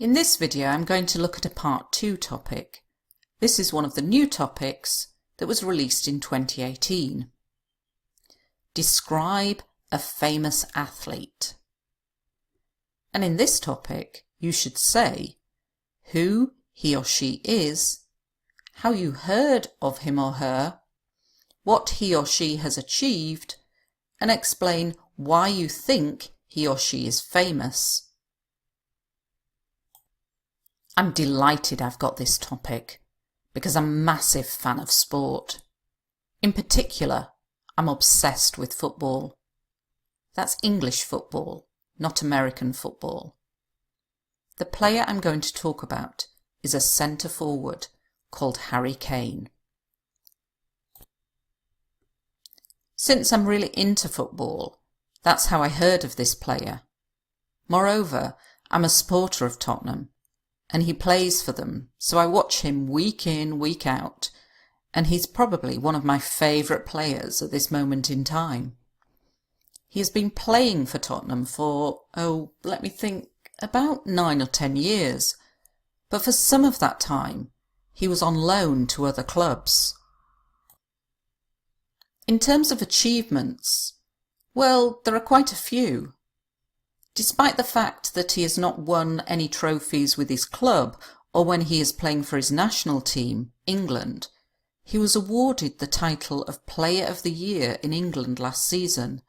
In this video I'm going to look at a part 2 topic. This is one of the new topics that was released in 2018. Describe a famous athlete. And in this topic you should say who he or she is, how you heard of him or her, what he or she has achieved, and explain why you think he or she is famous. I'm delighted I've got this topic because I'm a massive fan of sport. In particular, I'm obsessed with football. That's English football, not American football. The player I'm going to talk about is a centre forward called Harry Kane. Since I'm really into football, that's how I heard of this player. Moreover, I'm a supporter of Tottenham, and he plays for them, so I watch him week in, week out, and he's probably one of my favourite players at this moment in time. He has been playing for Tottenham for, let me think, about 9 or 10 years, but for some of that time he was on loan to other clubs. In terms of achievements, well, there are quite a few. Despite the fact that he has not won any trophies with his club or when he is playing for his national team, England, he was awarded the title of Player of the Year in England last season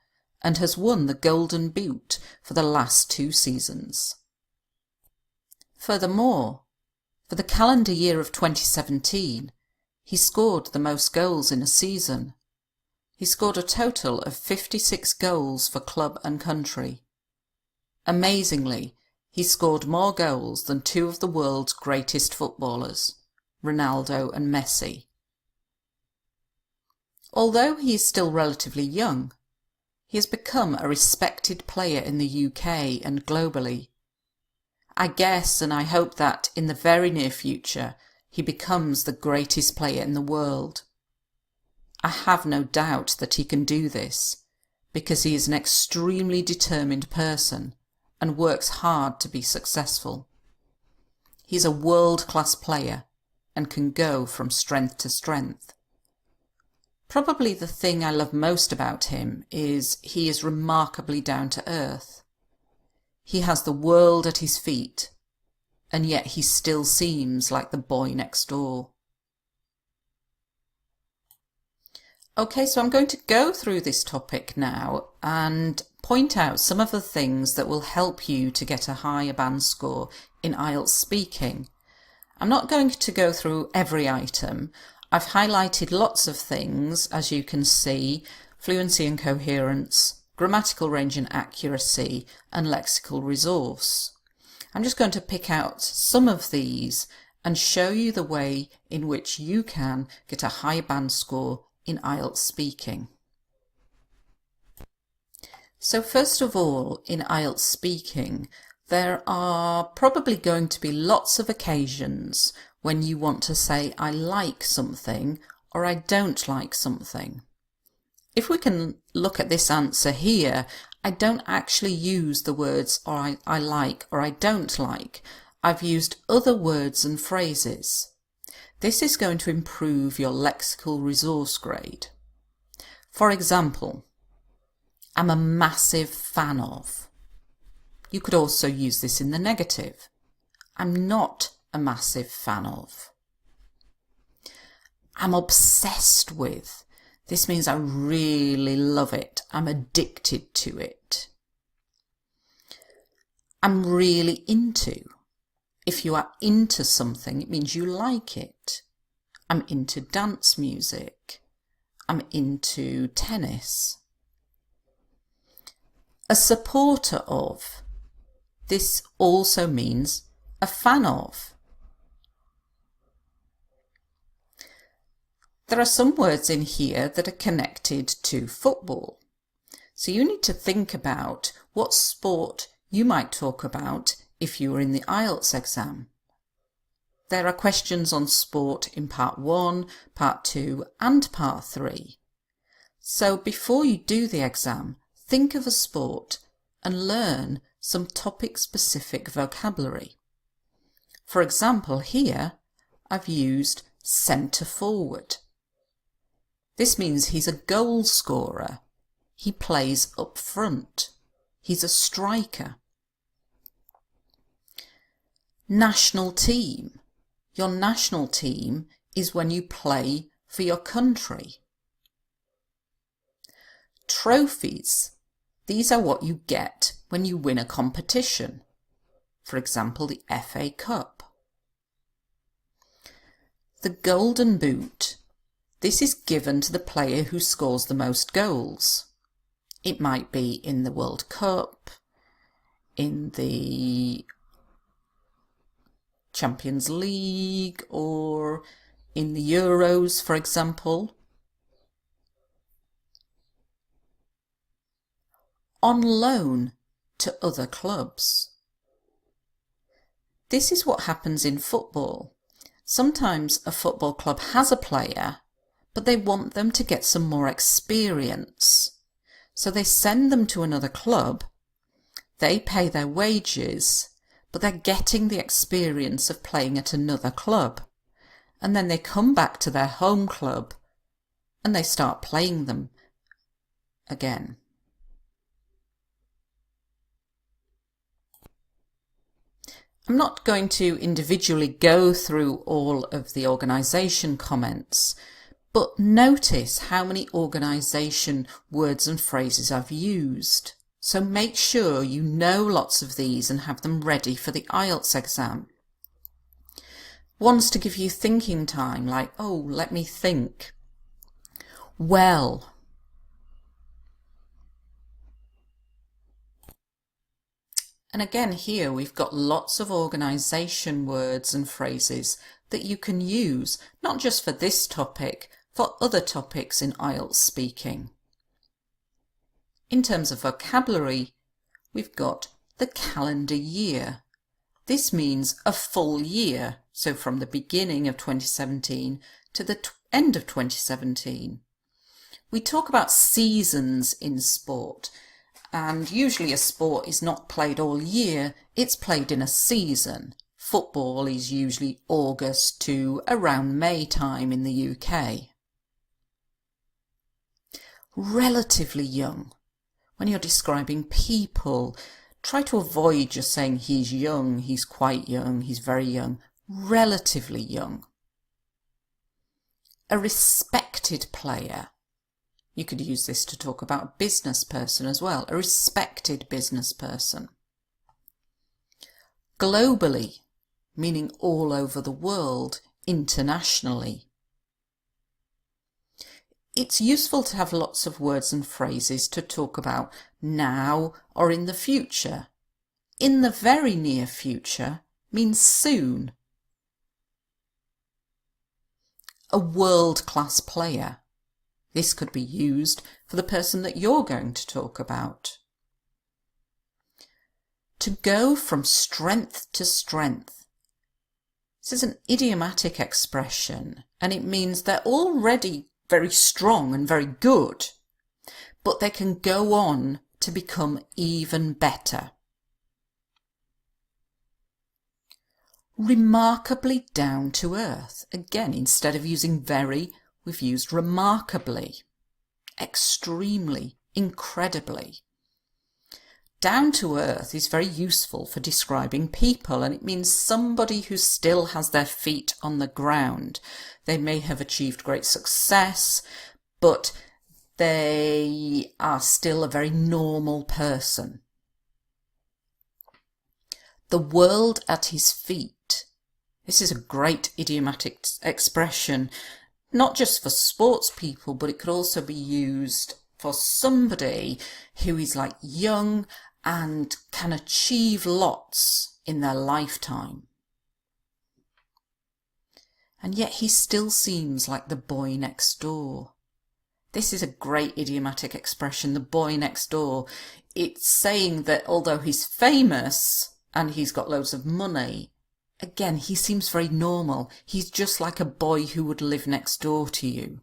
and has won the Golden Boot for the last 2 seasons. Furthermore, for the calendar year of 2017, he scored the most goals in a season. He scored a total of 56 goals for club and country. Amazingly, he scored more goals than 2 of the world's greatest footballers, Ronaldo and Messi. Although he is still relatively young, he has become a respected player in the UK and globally. I guess and I hope that in the very near future he becomes the greatest player in the world. I have no doubt that he can do this, because he is an extremely determined person and works hard to be successful. He's a world-class player and can go from strength to strength. Probably the thing I love most about him is he is remarkably down to earth. He has the world at his feet, and yet he still seems like the boy next door. Okay, so I'm going to go through this topic now and point out some of the things that will help you to get a higher band score in IELTS speaking. I'm not going to go through every item. I've highlighted lots of things, as you can see: fluency and coherence, grammatical range and accuracy, and lexical resource. I'm just going to pick out some of these and show you the way in which you can get a higher band score in IELTS speaking. So first of all, in IELTS speaking, there are probably going to be lots of occasions when you want to say I like something or I don't like something. If we can look at this answer here, I don't actually use the words or I like or I don't like. I've used other words and phrases. This is going to improve your lexical resource grade. For example, I'm a massive fan of. You could also use this in the negative. I'm not a massive fan of. I'm obsessed with. This means I really love it. I'm addicted to it. I'm really into. If you are into something, it means you like it. I'm into dance music. I'm into tennis. A supporter of. This also means a fan of. There are some words in here that are connected to football. So you need to think about what sport you might talk about if you were in the IELTS exam. There are questions on sport in part 1, part 2 and part 3. So before you do the exam, think of a sport and learn some topic-specific vocabulary. For example, here I've used centre forward. This means he's a goal scorer. He plays up front. He's a striker. National team. Your national team is when you play for your country. Trophies. These are what you get when you win a competition. For example, the FA Cup. The Golden Boot. This is given to the player who scores the most goals. It might be in the World Cup, in the Champions League, or in the Euros, for example. On loan to other clubs. This is what happens in football. Sometimes a football club has a player, but they want them to get some more experience. So they send them to another club, they pay their wages, but they're getting the experience of playing at another club. And then they come back to their home club and they start playing them again. I'm not going to individually go through all of the organisation comments, but notice how many organisation words and phrases I've used. So make sure you know lots of these and have them ready for the IELTS exam. Ones to give you thinking time, like, oh, let me think. Well. And again here we've got lots of organisation words and phrases that you can use, not just for this topic, for other topics in IELTS speaking. In terms of vocabulary, we've got the calendar year. This means a full year, so from the beginning of 2017 to the end of 2017. We talk about seasons in sport, and usually a sport is not played all year, it's played in a season. Football is usually August to around May time in the UK. Relatively young. When you're describing people, try to avoid just saying he's young, he's quite young, he's very young. Relatively young. A respected player. You could use this to talk about a business person as well, a respected business person. Globally, meaning all over the world, internationally. It's useful to have lots of words and phrases to talk about now or in the future. In the very near future means soon. A world-class player. This could be used for the person that you're going to talk about. To go from strength to strength. This is an idiomatic expression, and it means they're already very strong and very good, but they can go on to become even better. Remarkably down to earth. Again, instead of using very, we've used remarkably, extremely, incredibly. Down to earth is very useful for describing people, and it means somebody who still has their feet on the ground. They may have achieved great success, but they are still a very normal person. The world at his feet. This is a great idiomatic expression, not just for sports people, but it could also be used for somebody who is like young and can achieve lots in their lifetime. And yet he still seems like the boy next door. This is a great idiomatic expression, the boy next door. It's saying that although he's famous and he's got loads of money, again, he seems very normal. He's just like a boy who would live next door to you.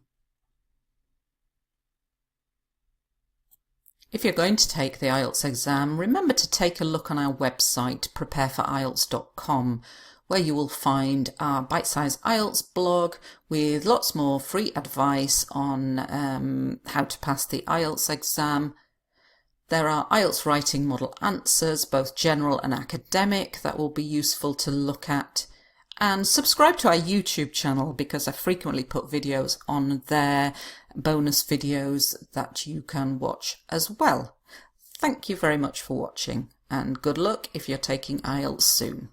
If you're going to take the IELTS exam, remember to take a look on our website, prepareforielts.com, where you will find our Bite Size IELTS blog with lots more free advice on how to pass the IELTS exam. There are IELTS writing model answers, both general and academic, that will be useful to look at. And subscribe to our YouTube channel because I frequently put videos on there, bonus videos that you can watch as well. Thank you very much for watching, and good luck if you're taking IELTS soon.